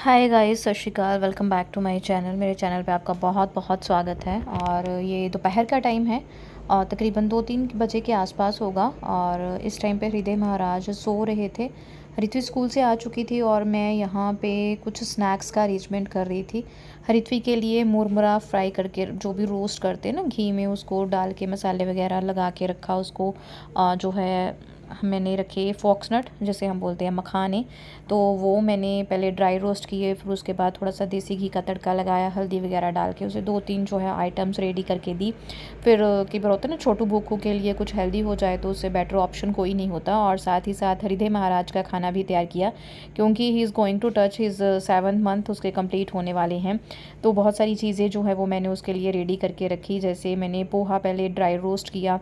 Hi guys, Sat Shri Akal. Welcome back to my channel. मेरे channel पे आपका बहुत बहुत स्वागत है। और ये दोपहर का टाइम है और तकरीबन 2-3 बजे के आसपास होगा। और इस टाइम पे हृदय महाराज सो रहे थे। हरित्वी स्कूल से आ चुकी थी और मैं यहाँ पे कुछ स्नैक्स का अरेंजमेंट कर रही थी। हरित्वी के लिए मुरमुरा फ्राई करके, जो भी रोस्ट करते हैं ना घी में, उसको डाल के मसाले वगैरह लगा के रखा उसको। जो है मैंने रखे फॉक्सनट, जैसे हम बोलते हैं मखाने, तो वो मैंने पहले ड्राई रोस्ट किए। फिर उसके बाद थोड़ा सा देसी घी का तड़का लगाया, हल्दी वगैरह डाल के उसे 2-3 जो है आइटम्स रेडी करके दी। फिर कई बार होता है ना, छोटू भूखों के लिए कुछ हेल्दी हो जाए तो उससे बेटर ऑप्शन कोई नहीं होता। और साथ ही साथ हृदय महाराज का खाना भी तैयार किया, क्योंकि he is going to touch his 7th month, उसके कंप्लीट होने वाले हैं। तो बहुत सारी चीज़ें जो है वो मैंने उसके लिए रेडी करके रखी। जैसे मैंने पोहा पहले ड्राई रोस्ट किया,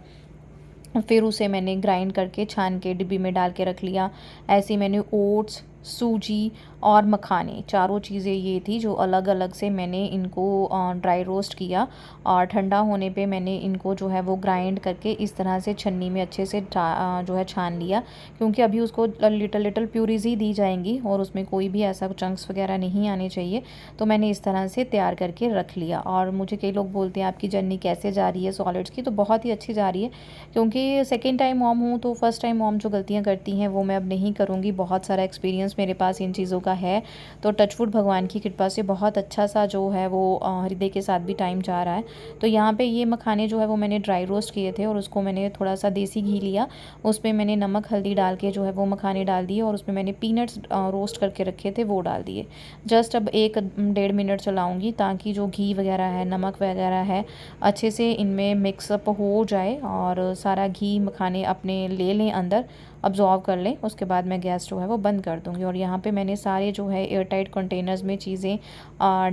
फिर उसे मैंने ग्राइंड करके छान के डिब्बी में डाल के रख लिया। ऐसे मैंने ओट्स, सूजी और मखाने, चारों चीज़ें ये थी जो अलग अलग से मैंने इनको ड्राई रोस्ट किया। और ठंडा होने पे मैंने इनको जो है वो ग्राइंड करके इस तरह से छन्नी में अच्छे से जो है छान लिया, क्योंकि अभी उसको लिटल लिटल प्यूरीज ही दी जाएंगी और उसमें कोई भी ऐसा चंक्स वगैरह नहीं आने चाहिए। तो मैंने इस तरह से तैयार करके रख लिया। और मुझे कई लोग बोलते हैं आपकी जर्नी कैसे जा रही है सॉलिड्स की, तो बहुत ही अच्छी जा रही है, क्योंकि सेकेंड टाइम मॉम हूँ। तो फर्स्ट टाइम मॉम जो गलतियाँ करती हैं वो मैं अब नहीं करूँगी। बहुत सारा एक्सपीरियंस मेरे पास इन चीज़ों का है। तो टचवुड भगवान की कृपा से बहुत अच्छा सा जो है वो हृदय के साथ भी टाइम जा रहा है। तो यहाँ पे ये मखाने जो है वो मैंने ड्राई रोस्ट किए थे और उसको मैंने थोड़ा सा देसी घी लिया, उसमें मैंने नमक हल्दी डाल के जो है वो मखाने डाल दिए और उसमें मैंने पीनट्स रोस्ट करके रखे थे वो डाल दिए। जस्ट अब 1-1.5 मिनट चलाऊँगी, ताकि जो घी वगैरह है, नमक वगैरह है, अच्छे से इनमें मिक्सअप हो जाए और सारा घी मखाने अपने ले लें अंदर, अब्जॉर्व कर लें। उसके बाद मैं गैस जो है वो बंद कर दूँगी। और यहाँ पे मैंने सारे जो है एयर टाइट कंटेनर्स में चीज़ें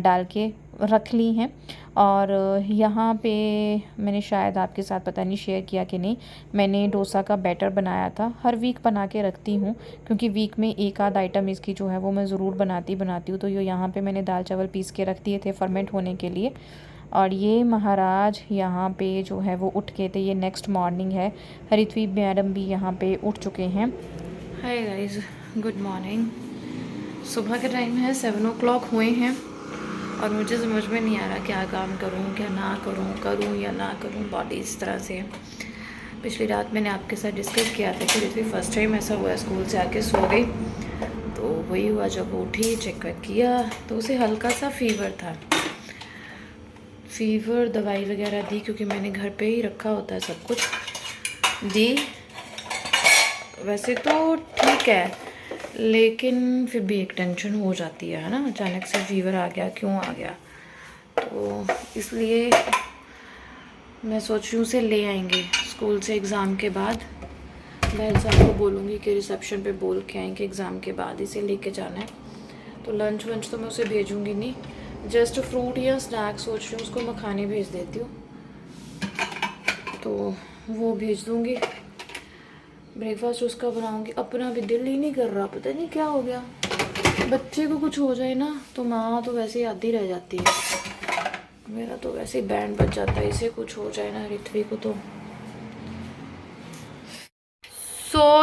डाल के रख ली हैं। और यहाँ पे मैंने शायद आपके साथ पता नहीं शेयर किया कि नहीं, मैंने डोसा का बैटर बनाया था। हर वीक बना के रखती हूँ, क्योंकि वीक में एक आध आइटम इसकी जो है वो मैं ज़रूर बनाती हूँ। तो ये यहाँ पे मैंने दाल चावल पीस के रख दिए थे फर्मेंट होने के लिए। और ये महाराज यहाँ पे जो है वो उठ के थे। ये नेक्स्ट मॉर्निंग है। हरित्वी मैडम भी यहाँ पे उठ चुके हैं। Hi guys, good morning. सुबह का टाइम है, 7 o'clock हुए हैं और मुझे समझ में नहीं आ रहा क्या काम करूँ क्या ना करूँ, करूँ या ना करूँ। बॉडी इस तरह से है। पिछली रात मैंने आपके साथ डिस्कस किया था कि हरित्वी फर्स्ट टाइम ऐसा हुआ स्कूल से आके सो गई। तो वही हुआ, जब उठी चेकअप किया तो उसे हल्का सा फीवर था। फीवर दवाई वगैरह दी, क्योंकि मैंने घर पे ही रखा होता है सब कुछ, दी। वैसे तो ठीक है, लेकिन फिर भी एक टेंशन हो जाती है ना, अचानक से फीवर आ गया, क्यों आ गया। तो इसलिए मैं सोच रही हूँ उसे ले आएंगे स्कूल से एग्ज़ाम के बाद। बहन साहब को बोलूँगी कि रिसेप्शन पे बोल के आएंगे एग्ज़ाम के बाद इसे लेके जाना है। तो लंच वंच तो मैं उसे भेजूँगी नहीं, जस्ट फ्रूट या स्नैक्स सोच रही हूँ उसको मखाने भेज देती हूँ, तो वो भेज दूँगी। ब्रेकफास्ट उसका बनाऊँगी। अपना भी दिल ही नहीं कर रहा, पता नहीं क्या हो गया। बच्चे को कुछ हो जाए ना तो माँ तो वैसे ही आधी रह जाती है। मेरा तो वैसे ही बैंड बज जाता है, इसे कुछ हो जाए ना हरित्वी को तो।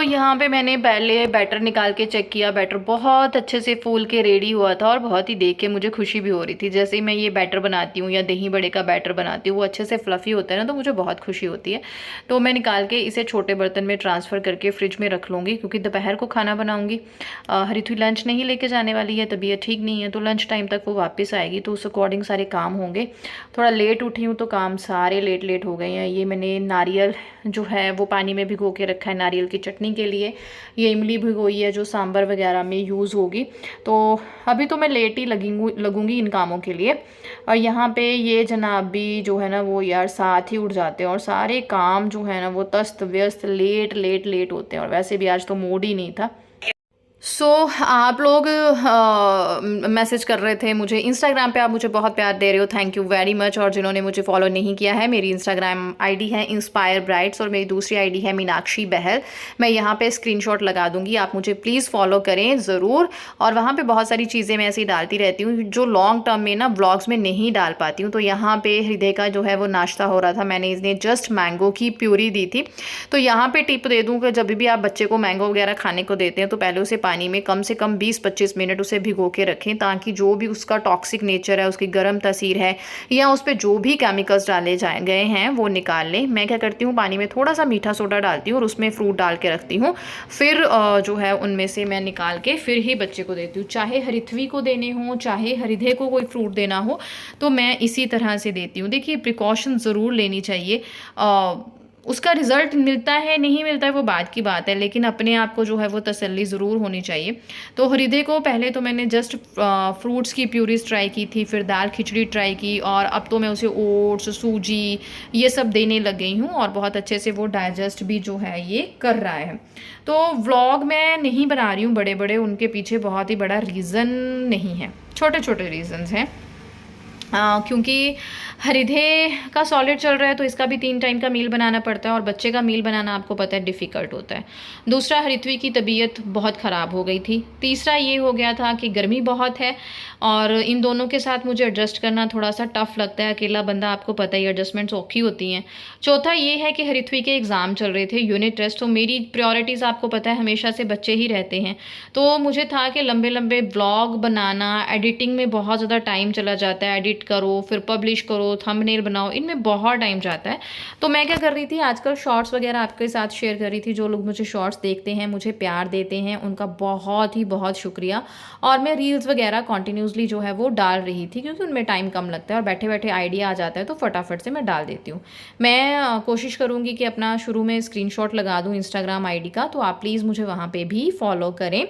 यहाँ पे मैंने पहले बैटर निकाल के चेक किया। बैटर बहुत अच्छे से फूल के रेडी हुआ था और बहुत ही देख के मुझे खुशी भी हो रही थी। जैसे ही मैं ये बैटर बनाती हूँ या दही बड़े का बैटर बनाती हूँ, वो अच्छे से फ्लफ़ी होता है ना, तो मुझे बहुत खुशी होती है। तो मैं निकाल के इसे छोटे बर्तन में ट्रांसफ़र करके फ्रिज में रख लूँगी, क्योंकि दोपहर को खाना बनाऊँगी। हरित्वी लंच नहीं लेके जाने वाली है, तबीयत ठीक नहीं है, तो लंच टाइम तक वो वापस आएगी, तो उस अकॉर्डिंग सारे काम होंगे। थोड़ा लेट उठी हूँ तो काम सारे लेट हो गए हैं। ये मैंने नारियल जो है वो पानी में भिगो के रखा है नारियल की चटनी के लिए। ये इमली भिगोई है जो सांभर वगैरह में यूज़ होगी। तो अभी तो मैं लेट ही लगूंगी इन कामों के लिए। और यहाँ पे ये जनाब भी जो है ना वो यार साथ ही उठ जाते हैं और सारे काम जो है ना वो तस्त व्यस्त लेट होते हैं। और वैसे भी आज तो मूड ही नहीं था। आप लोग मैसेज कर रहे थे मुझे इंस्टाग्राम पे, आप मुझे बहुत प्यार दे रहे हो, थैंक यू वेरी मच। और जिन्होंने मुझे फॉलो नहीं किया है, मेरी इंस्टाग्राम आईडी है इंस्पायर ब्राइट्स और मेरी दूसरी आईडी है मीनाक्षी बहल। मैं यहाँ पे स्क्रीनशॉट लगा दूंगी, आप मुझे प्लीज़ फॉलो करें ज़रूर। और वहाँ पे बहुत सारी चीज़ें मैं ऐसी डालती रहती हूँ जो लॉन्ग टर्म में ना ब्लॉग्स में नहीं डाल पाती हूँ। तो यहाँ पे हृदय का जो है वो नाश्ता हो रहा था, मैंने इसने जस्ट मैंगो की प्यूरी दी थी। तो यहाँ पर टिप दे दूँ कि जब भी आप बच्चे को मैंगो वगैरह खाने को देते हैं तो पहले उसे पानी में कम से कम 20-25 मिनट उसे भिगो के रखें, ताकि जो भी उसका टॉक्सिक नेचर है, उसकी गर्म तासीर है या उस पर जो भी केमिकल्स डाले गए हैं वो निकाल लें। मैं क्या करती हूँ, पानी में थोड़ा सा मीठा सोडा डालती हूँ और उसमें फ्रूट डाल के रखती हूँ। फिर जो है उनमें से मैं निकाल के फिर ही बच्चे को देती हूँ। चाहे हरिथवी को देने हो, चाहे हरिधे को कोई फ्रूट देना हो, तो मैं इसी तरह से देती हूँ। देखिए, प्रिकॉशन ज़रूर लेनी चाहिए। उसका रिज़ल्ट मिलता है नहीं मिलता है वो बात की बात है, लेकिन अपने आप को जो है वो तसल्ली ज़रूर होनी चाहिए। तो हृदय को पहले तो मैंने जस्ट फ्रूट्स की प्यूरीज ट्राई की थी, फिर दाल खिचड़ी ट्राई की, और अब तो मैं उसे ओट्स, सूजी ये सब देने लग गई हूँ, और बहुत अच्छे से वो डाइजेस्ट भी जो है ये कर रहा है। तो व्लॉग मैं नहीं बना रही हूँ बड़े बड़े, उनके पीछे बहुत ही बड़ा रीज़न नहीं है, छोटे छोटे रीज़न्स हैं। क्योंकि हरिधे का सॉलिड चल रहा है तो इसका भी 3 टाइम का मील बनाना पड़ता है, और बच्चे का मील बनाना आपको पता है डिफ़िकल्ट होता है। दूसरा, हरिथवी की तबीयत बहुत ख़राब हो गई थी। तीसरा ये हो गया था कि गर्मी बहुत है, और इन दोनों के साथ मुझे एडजस्ट करना थोड़ा सा टफ लगता है। अकेला बंदा, आपको पता ही, एडजस्टमेंट्स औखी होती हैं। चौथा ये है कि हरिथवी के एग्ज़ाम चल रहे थे, यूनिट टेस्ट, तो मेरी प्रायोरिटीज़ आपको पता है हमेशा से बच्चे ही रहते हैं। तो मुझे था कि लंबे लंबे ब्लॉग बनाना, एडिटिंग में बहुत ज़्यादा टाइम चला जाता है। एडिट करो, फिर पब्लिश करो, थंबनेल बनाओ, इनमें बहुत टाइम जाता है। तो मैं क्या कर रही थी, आजकल शॉर्ट्स वगैरह आपके साथ शेयर कर रही थी। जो लोग मुझे शॉर्ट्स देखते हैं, मुझे प्यार देते हैं, उनका बहुत ही बहुत शुक्रिया। और मैं रील्स वगैरह कॉन्टीन्यूसली जो है वो डाल रही थी, क्योंकि उनमें टाइम कम लगता है और बैठे बैठे आइडिया आ जाता है, तो फटाफट से मैं डाल देती हूँ। मैं कोशिश करूँगी कि अपना शुरू में स्क्रीनशॉट लगा दूँ इंस्टाग्राम आईडी का, तो आप प्लीज़ मुझे वहाँ पे भी फॉलो करें।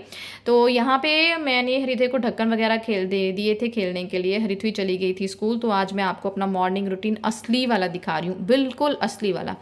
तो यहाँ पे मैंने हृदय को ढक्कन वगैरह दिए थे खेलने के लिए। हृथ्वी चली गई थी स्कूल, तो आज मैं आपको अपना मॉर्निंग रूटीन असली वाला दिखा रही हूँ, बिल्कुल असली वाला।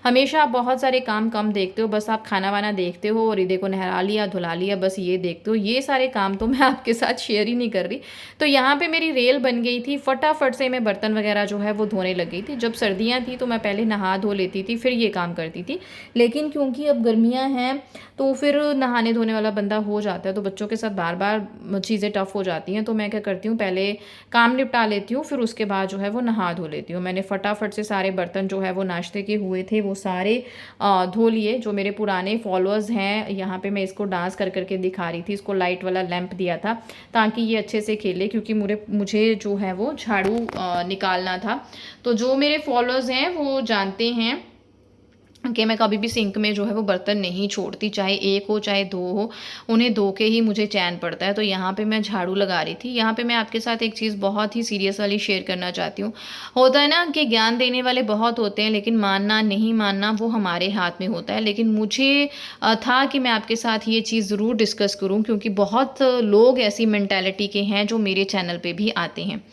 हमेशा आप बहुत सारे काम कम देखते हो, बस आप खाना वाना देखते हो और हृदय को नहला लिया, धुला लिया, बस ये देखते हो। ये सारे काम तो मैं आपके साथ शेयर ही नहीं कर रही। तो यहाँ पे मेरी रेल बन गई थी, फटाफट से मैं बर्तन वगैरह जो है वो धोने लग गई थी। जब सर्दियाँ थी तो मैं पहले नहा धो लेती थी, फिर ये काम करती थी। लेकिन क्योंकि अब गर्मियाँ हैं तो फिर नहाने धोने वाला बंदा हो जाता है, तो बच्चों के साथ बार बार चीज़ें टफ हो जाती हैं। तो मैं क्या करती हूँ, पहले काम निपटा लेती हूँ, फिर उसके बाद जो है वो नहा धो लेती हूँ। मैंने फटाफट से सारे बर्तन जो है वो नाश्ते के हुए थे वो सारे धो लिए। जो मेरे पुराने फॉलोअर्स हैं, यहाँ पे मैं इसको डांस कर करके दिखा रही थी, इसको लाइट वाला लैंप दिया था ताकि ये अच्छे से खेले, क्योंकि मुझे जो है वो झाड़ू निकालना था। तो जो मेरे फॉलोअर्स हैं वो जानते हैं कि मैं कभी भी सिंक में जो है वो बर्तन नहीं छोड़ती, चाहे एक हो चाहे दो हो, उन्हें धो के ही मुझे चैन पड़ता है। तो यहाँ पे मैं झाड़ू लगा रही थी। यहाँ पे मैं आपके साथ एक चीज़ बहुत ही सीरियस वाली शेयर करना चाहती हूँ। होता है ना कि ज्ञान देने वाले बहुत होते हैं, लेकिन मानना नहीं मानना वो हमारे हाथ में होता है। लेकिन मुझे था कि मैं आपके साथ ये चीज़ ज़रूर डिस्कस करूँ, क्योंकि बहुत लोग ऐसी मैंटेलिटी के हैं जो मेरे चैनल पर भी आते हैं।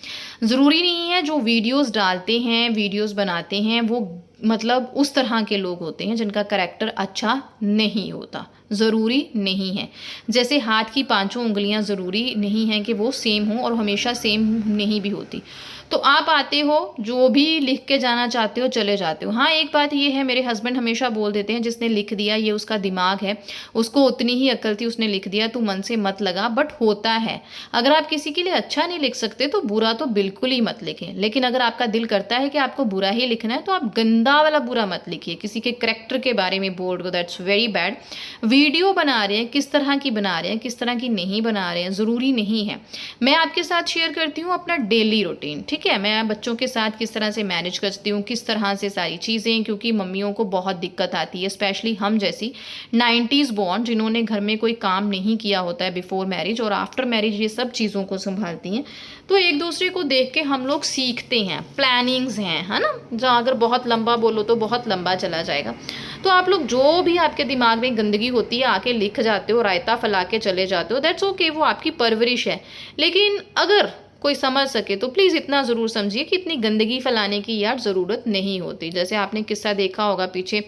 ज़रूरी नहीं है जो वीडियोज़ डालते हैं, वीडियोज़ बनाते हैं, वो मतलब उस तरह के लोग होते हैं जिनका करैक्टर अच्छा नहीं होता, ज़रूरी नहीं है। जैसे हाथ की पांचों उंगलियां ज़रूरी नहीं है कि वो सेम हो, और हमेशा सेम नहीं भी होती। तो आप आते हो, जो भी लिख के जाना चाहते हो चले जाते हो। हाँ, एक बात ये है, मेरे हस्बैंड हमेशा बोल देते हैं जिसने लिख दिया ये उसका दिमाग है, उसको उतनी ही अक्ल थी, उसने लिख दिया, तू मन से मत लगा। बट होता है, अगर आप किसी के लिए अच्छा नहीं लिख सकते तो बुरा तो बिल्कुल ही मत लिखें। लेकिन अगर आपका दिल करता है कि आपको बुरा ही लिखना है, तो आप गंदा वाला बुरा मत लिखिए। किसी के करैक्टर के बारे में बोल रहे हो, दैट्स वेरी बैड। वीडियो बना रहे हैं, किस तरह की बना रहे हैं, किस तरह की नहीं बना रहे हैं, ज़रूरी नहीं है। मैं आपके साथ शेयर करती हूँ अपना डेली रूटीन, ठीक है। मैं बच्चों के साथ किस तरह से मैनेज करती हूँ, किस तरह से सारी चीज़ें, क्योंकि मम्मियों को बहुत दिक्कत आती है, स्पेशली हम जैसी 90s बॉर्न, जिन्होंने घर में कोई काम नहीं किया होता है बिफोर मैरिज, और आफ्टर मैरिज ये सब चीज़ों को संभालती हैं। तो एक दूसरे को देख के हम लोग सीखते हैं, प्लानिंग्स हैं, है ना। जहाँ अगर बहुत लंबा बोलो तो बहुत लंबा चला जाएगा। तो आप लोग जो भी आपके दिमाग में गंदगी होती है आके लिख जाते हो, रायता फैला के चले जाते हो, दैट्स ओके, वो आपकी परवरिश है। लेकिन अगर कोई समझ सके तो प्लीज़ इतना ज़रूर समझिए कि इतनी गंदगी फैलाने की यार ज़रूरत नहीं होती। जैसे आपने किस्सा देखा होगा पीछे,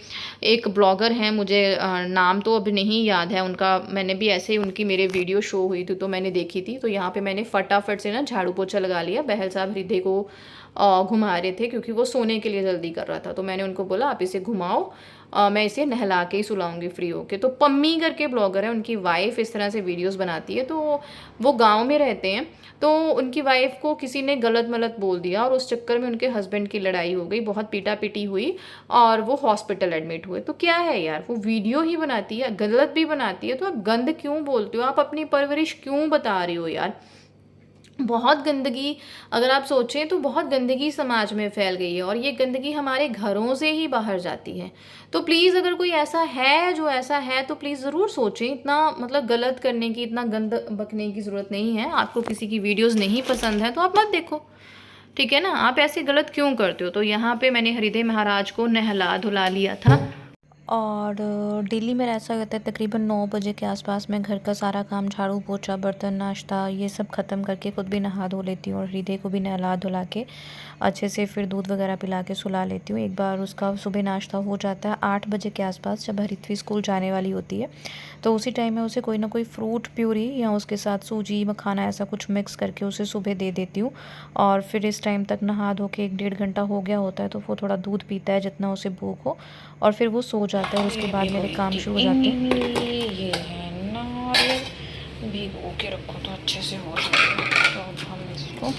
एक ब्लॉगर हैं, मुझे नाम तो अभी नहीं याद है उनका, मैंने भी ऐसे ही उनकी मेरे वीडियो शो हुई थी तो मैंने देखी थी। तो यहाँ पे मैंने फटाफट से ना झाड़ू पोछा लगा लिया। बहल साहब हृदय को घुमा रहे थे क्योंकि वो सोने के लिए जल्दी कर रहा था, तो मैंने उनको बोला आप इसे घुमाओ, मैं इसे नहला के ही सुलाऊंगी फ्री होके। तो पम्मी करके ब्लॉगर है, उनकी वाइफ इस तरह से वीडियोस बनाती है। तो वो गांव में रहते हैं, तो उनकी वाइफ़ को किसी ने गलत-मलत बोल दिया और उस चक्कर में उनके हस्बैंड की लड़ाई हो गई, बहुत पीटा-पीटी हुई और वो हॉस्पिटल एडमिट हुए। तो क्या है यार, वो वीडियो ही बनाती है, गलत भी बनाती है, तो आप गंद क्यों बोलते हो? आप अपनी परवरिश क्यों बता रहे हो यार? बहुत गंदगी, अगर आप सोचें तो बहुत गंदगी समाज में फैल गई है और ये गंदगी हमारे घरों से ही बाहर जाती है। तो प्लीज़ अगर कोई ऐसा है जो ऐसा है तो प्लीज़ ज़रूर सोचें, इतना मतलब गलत करने की, इतना गंद बकने की ज़रूरत नहीं है। आपको किसी की वीडियोज़ नहीं पसंद है तो आप मत देखो, ठीक है ना? आप ऐसे गलत क्यों करते हो? तो यहाँ पे मैंने हरिदेव महाराज को नहला-धुला लिया था। और डेली मेरा ऐसा रहता है, तकरीबन 9 बजे के आसपास मैं घर का सारा काम, झाड़ू पोछा, बर्तन, नाश्ता ये सब ख़त्म करके खुद भी नहा धो लेती हूँ और हृदय को भी नहला धुला के अच्छे से फिर दूध वगैरह पिला के सुला लेती हूँ। एक बार उसका सुबह नाश्ता हो जाता है 8 बजे के आसपास, जब हरित्वी स्कूल जाने वाली होती है तो उसी टाइम में उसे कोई ना कोई फ्रूट प्यूरी या उसके साथ सूजी मखाना ऐसा कुछ मिक्स करके उसे सुबह दे देती हूँ। और फिर इस टाइम तक नहा धो के 1 डेढ़ घंटा हो गया होता है तो वो थोड़ा दूध पीता है जितना उसे भूख हो और फिर वो सो जाता है। उसके बाद मेरे काम शुरू हो जाते हैं। ये है नारियल, भिगो के रखो तो अच्छे से हो जाएगा। तो अब हम इसको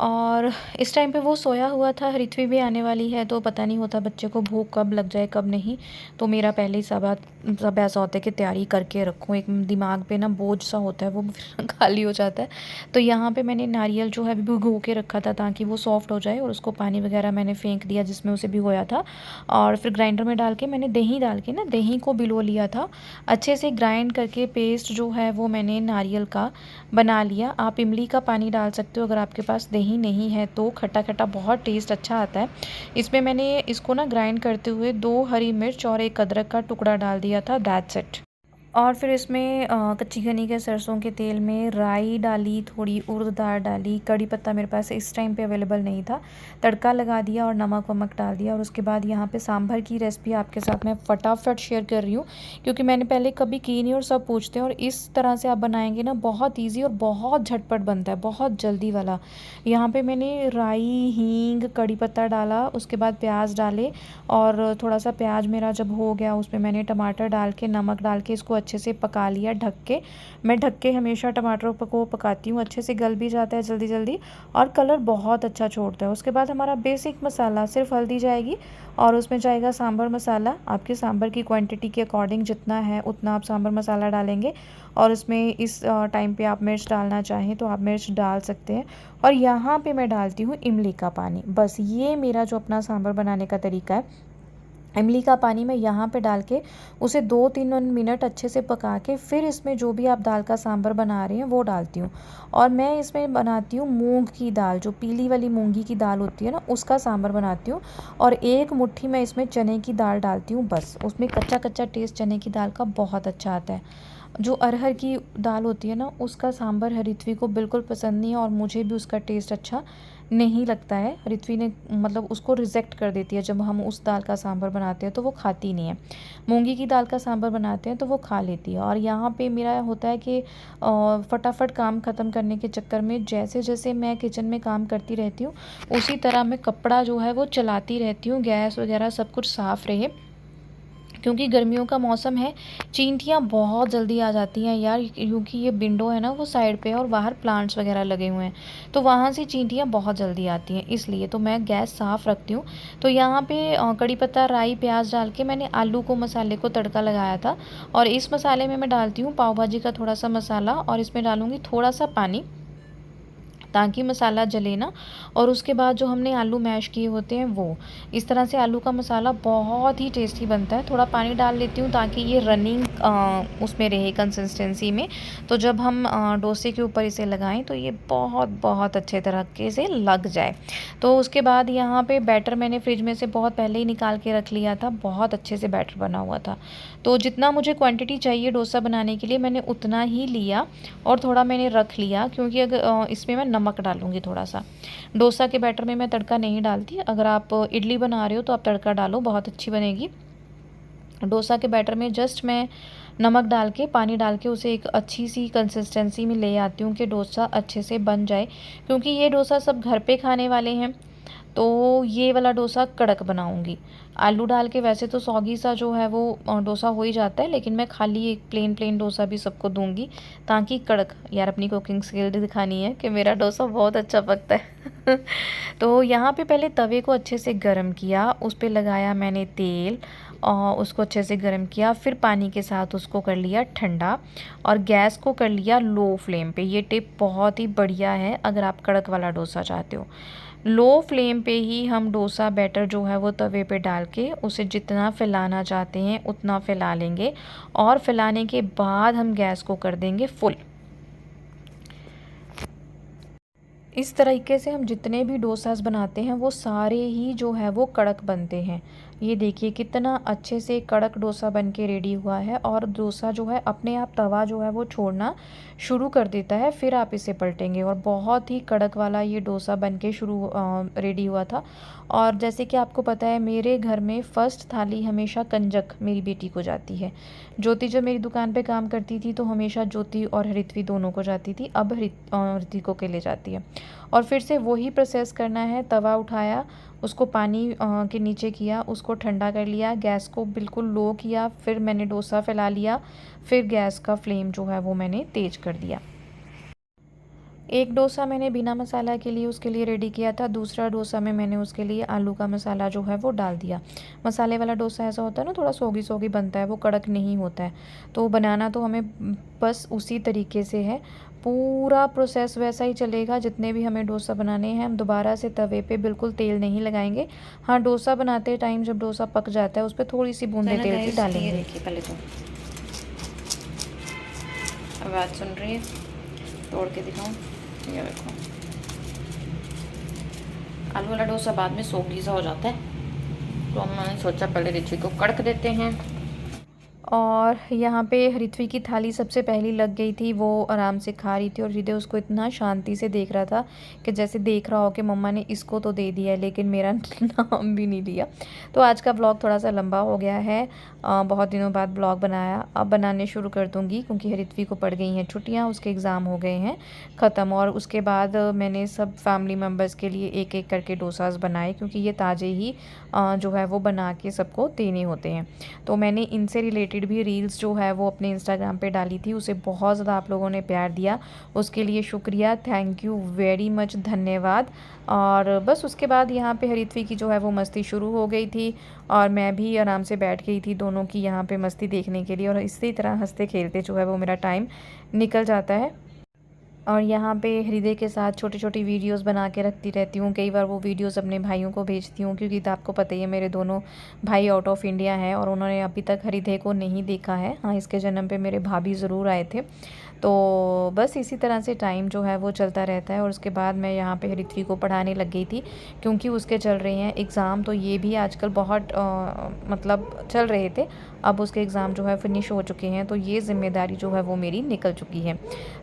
और इस टाइम पे वो सोया हुआ था, हरित्वी भी आने वाली है तो पता नहीं होता बच्चे को भूख कब लग जाए कब नहीं। तो मेरा पहले ही सब ऐसा होता है कि तैयारी करके रखूँ, एक दिमाग पे ना बोझ सा होता है वो फिर खाली हो जाता है। तो यहाँ पे मैंने नारियल जो है भिगो के रखा था ताकि वो सॉफ्ट हो जाए और उसको पानी वगैरह मैंने फेंक दिया जिसमें उसे भिगोया था। और फिर ग्राइंडर में डाल के मैंने दही डाल के ना दही को भिगो लिया था अच्छे से, ग्राइंड करके पेस्ट जो है वो मैंने नारियल का बना लिया। आप इमली का पानी डाल सकते हो अगर आपके पास दही नहीं है तो, खट्टा खट्टा बहुत टेस्ट अच्छा आता है। इसमें मैंने इसको ना ग्राइंड करते हुए 2 हरी मिर्च और 1 अदरक का टुकड़ा डाल दिया था, दैट्स इट। और फिर इसमें कच्ची घनी के सरसों के तेल में राई डाली, थोड़ी उड़द दाल डाली, कड़ी पत्ता मेरे पास इस टाइम पे अवेलेबल नहीं था, तड़का लगा दिया और नमक वमक डाल दिया। और उसके बाद यहाँ पे सांभर की रेसिपी आपके साथ मैं फटाफट शेयर कर रही हूँ क्योंकि मैंने पहले कभी की नहीं और सब पूछते हैं। और इस तरह से आप बनाएंगे ना बहुत ईजी और बहुत झटपट बनता है, बहुत जल्दी वाला। यहाँ पर मैंने राई, हींग, कड़ी पत्ता डाला, उसके बाद प्याज डाले और थोड़ा सा प्याज मेरा जब हो गया उसमें मैंने टमाटर डाल के, नमक डाल के इसको अच्छे से पका लिया ढक के। मैं ढक के हमेशा टमाटरों को पकाती हूँ, अच्छे से गल भी जाता है जल्दी जल्दी और कलर बहुत अच्छा छोड़ता है। उसके बाद हमारा बेसिक मसाला, सिर्फ हल्दी जाएगी और उसमें जाएगा सांभर मसाला। आपके सांभर की क्वांटिटी के अकॉर्डिंग जितना है उतना आप सांभर मसाला डालेंगे। और इसमें इस टाइम पे आप मिर्च डालना चाहें तो आप मिर्च डाल सकते हैं। और यहाँ पे मैं डालती हूँ इमली का पानी। बस ये मेरा जो अपना सांभर बनाने का तरीका है। इमली का पानी मैं यहाँ पे डाल के उसे 2-3 मिनट अच्छे से पका के फिर इसमें जो भी आप दाल का सांभर बना रहे हैं वो डालती हूँ। और मैं इसमें बनाती हूँ मूंग की दाल, जो पीली वाली मूंगी की दाल होती है ना, उसका सांभर बनाती हूँ। और 1 मुट्ठी मैं इसमें चने की दाल डालती हूँ, बस। उसमें कच्चा कच्चा टेस्ट चने की दाल का बहुत अच्छा आता है। जो अरहर की दाल होती है ना, उसका सांभर हरित्वी को बिल्कुल पसंद नहीं है और मुझे भी उसका टेस्ट अच्छा नहीं लगता है। हरित्वी ने मतलब उसको रिजेक्ट कर देती है। जब हम उस दाल का सांभर बनाते हैं तो वो खाती नहीं है। मूंगी की दाल का सांभर बनाते हैं तो वो खा लेती है। और यहाँ पे मेरा होता है कि फटाफट काम ख़त्म करने के चक्कर में जैसे जैसे मैं किचन में काम करती रहती हूँ उसी तरह मैं कपड़ा जो है वो चलाती रहती हूँ, गैस वगैरह सब कुछ साफ़ रहे। क्योंकि गर्मियों का मौसम है, चींटियाँ बहुत जल्दी आ जाती हैं यार, क्योंकि ये विंडो है ना वो साइड पे है और बाहर प्लांट्स वगैरह लगे हुए हैं तो वहाँ से चींटियाँ बहुत जल्दी आती हैं, इसलिए तो मैं गैस साफ़ रखती हूँ। तो यहाँ पे कड़ी पत्ता, राई, प्याज डाल के मैंने आलू को, मसाले को तड़का लगाया था। और इस मसाले में मैं डालती हूँ पाव भाजी का थोड़ा सा मसाला और इसमें डालूँगी थोड़ा सा पानी ताकि मसाला जले ना। और उसके बाद जो हमने आलू मैश किए होते हैं वो, इस तरह से आलू का मसाला बहुत ही टेस्टी बनता है। थोड़ा पानी डाल लेती हूँ ताकि ये रनिंग उसमें रहे कंसिस्टेंसी में। तो जब हम डोसे के ऊपर इसे लगाएं तो ये बहुत बहुत अच्छे तरीके से लग जाए। तो उसके बाद यहाँ पे बैटर मैंने फ्रिज में से बहुत पहले ही निकाल के रख लिया था, बहुत अच्छे से बैटर बना हुआ था। तो जितना मुझे क्वांटिटी चाहिए डोसा बनाने के लिए मैंने उतना ही लिया और थोड़ा मैंने रख लिया, क्योंकि अगर इसमें मैं नमक डालूँगी थोड़ा सा। डोसा के बैटर में मैं तड़का नहीं डालती, अगर आप इडली बना रहे हो तो आप तड़का डालो, बहुत अच्छी बनेगी। डोसा के बैटर में जस्ट मैं नमक डाल के, पानी डाल के उसे एक अच्छी सी कंसिस्टेंसी में ले आती हूँ कि डोसा अच्छे से बन जाए, क्योंकि ये डोसा सब घर पे खाने वाले हैं। तो ये वाला डोसा कड़क बनाऊंगी। आलू डाल के वैसे तो सौगी सा जो है वो डोसा हो ही जाता है, लेकिन मैं खाली एक प्लेन प्लेन डोसा भी सबको दूंगी ताकि कड़क, यार अपनी कुकिंग स्किल दिखानी है कि मेरा डोसा बहुत अच्छा पकता है। तो यहाँ पे पहले तवे को अच्छे से गर्म किया, उस पर लगाया मैंने तेल और उसको अच्छे से गर्म किया, फिर पानी के साथ उसको कर लिया ठंडा और गैस को कर लिया लो फ्लेम पे। ये टिप बहुत ही बढ़िया है अगर आप कड़क वाला डोसा चाहते हो। लो फ्लेम पे ही हम डोसा बैटर जो है वो तवे पे डाल के उसे जितना फैलाना चाहते हैं उतना फैला लेंगे और फैलाने के बाद हम गैस को कर देंगे फुल। इस तरीके से हम जितने भी डोसास बनाते हैं वो सारे ही जो है वो कड़क बनते हैं। ये देखिए कितना अच्छे से कड़क डोसा बन के रेडी हुआ है और डोसा जो है अपने आप तवा जो है वो छोड़ना शुरू कर देता है, फिर आप इसे पलटेंगे और बहुत ही कड़क वाला ये डोसा बन के रेडी हुआ था। और जैसे कि आपको पता है मेरे घर में फ़र्स्ट थाली हमेशा कंजक मेरी बेटी को जाती है। ज्योति जब मेरी दुकान पे काम करती थी तो हमेशा ज्योति और हरित्वी दोनों को जाती थी, अब हृतिको के लिए जाती है। और फिर से वही प्रोसेस करना है, तवा उठाया, उसको पानी के नीचे किया, उसको ठंडा कर लिया, गैस को बिल्कुल लो किया, फिर मैंने डोसा फैला लिया, फिर गैस का फ्लेम जो है वो मैंने तेज़ कर दिया। एक डोसा मैंने बिना मसाला के लिए उसके लिए रेडी किया था, दूसरा डोसा में मैंने उसके लिए आलू का मसाला जो है वो डाल दिया। मसाले वाला डोसा ऐसा होता है ना, थोड़ा सोगी सोगी बनता है, वो कड़क नहीं होता है। तो बनाना तो हमें बस उसी तरीके से है, पूरा प्रोसेस वैसा ही चलेगा। जितने भी हमें डोसा बनाने हैं हम दोबारा से तवे पे बिल्कुल तेल नहीं लगाएंगे। हाँ, डोसा बनाते टाइम जब डोसा पक जाता है उस पर थोड़ी सी बूंदे तेल की डालेंगे। देखिए पहले तो आवाज़ सुन रही है, तोड़ के दिखाऊं, ये देखो। आलू वाला डोसा बाद में सोगी सा हो जाता है, तो मैंने सोचा पहले रिची को कड़क देते हैं। और यहाँ पे हृत्वी की थाली सबसे पहली लग गई थी, वो आराम से खा रही थी और हृदय उसको इतना शांति से देख रहा था कि जैसे देख रहा हो कि मम्मा ने इसको तो दे दिया है लेकिन मेरा नाम भी नहीं लिया। तो आज का ब्लॉग थोड़ा सा लंबा हो गया है, बहुत दिनों बाद ब्लॉग बनाया। अब बनाने शुरू कर दूँगी क्योंकि हृत्वी को पड़ गई हैं छुट्टियाँ, उसके एग्ज़ाम हो गए हैं ख़त्म। और उसके बाद मैंने सब फैमिली मेम्बर्स के लिए एक एक करके डोसास बनाए क्योंकि ये ताज़े ही जो है वो बना के सबको देने होते हैं। तो मैंने इनसे रिलेटेड भी रील्स जो है वो अपने इंस्टाग्राम पे डाली थी, उसे बहुत ज़्यादा आप लोगों ने प्यार दिया, उसके लिए शुक्रिया, थैंक यू वेरी मच, धन्यवाद। और बस उसके बाद यहाँ पे हृत्वी की जो है वो मस्ती शुरू हो गई थी और मैं भी आराम से बैठ गई थी दोनों की यहाँ पे मस्ती देखने के लिए। और इसी तरह हंसते खेलते जो है वो मेरा टाइम निकल जाता है। और यहाँ पे हृदय के साथ छोटी छोटी वीडियोस बना के रखती रहती हूँ, कई बार वो वीडियोस अपने भाइयों को भेजती हूँ क्योंकि तो आपको पता ही है मेरे दोनों भाई आउट ऑफ इंडिया हैं और उन्होंने अभी तक हृदय को नहीं देखा है। हाँ, इसके जन्म पे मेरे भाभी ज़रूर आए थे। तो बस इसी तरह से टाइम जो है वो चलता रहता है। और उसके बाद मैं यहाँ पे हृत्वी को पढ़ाने लग गई थी क्योंकि उसके चल रहे हैं एग्ज़ाम, तो ये भी आजकल बहुत मतलब चल रहे थे। अब उसके एग्ज़ाम जो है फिनिश हो चुके हैं, तो ये ज़िम्मेदारी जो है वो मेरी निकल चुकी है।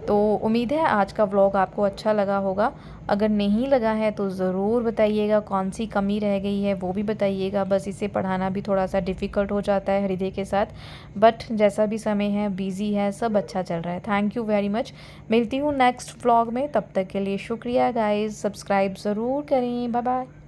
तो उम्मीद है आज का व्लॉग आपको अच्छा लगा होगा। अगर नहीं लगा है तो ज़रूर बताइएगा, कौन सी कमी रह गई है वो भी बताइएगा। बस इसे पढ़ाना भी थोड़ा सा डिफ़िकल्ट हो जाता है हृदय के साथ, बट जैसा भी समय है, बिज़ी है, सब अच्छा चल रहा है। Thank you very much. मिलती हूँ नेक्स्ट व्लॉग में, तब तक के लिए शुक्रिया गाइज़। सब्सक्राइब ज़रूर करें। Bye bye.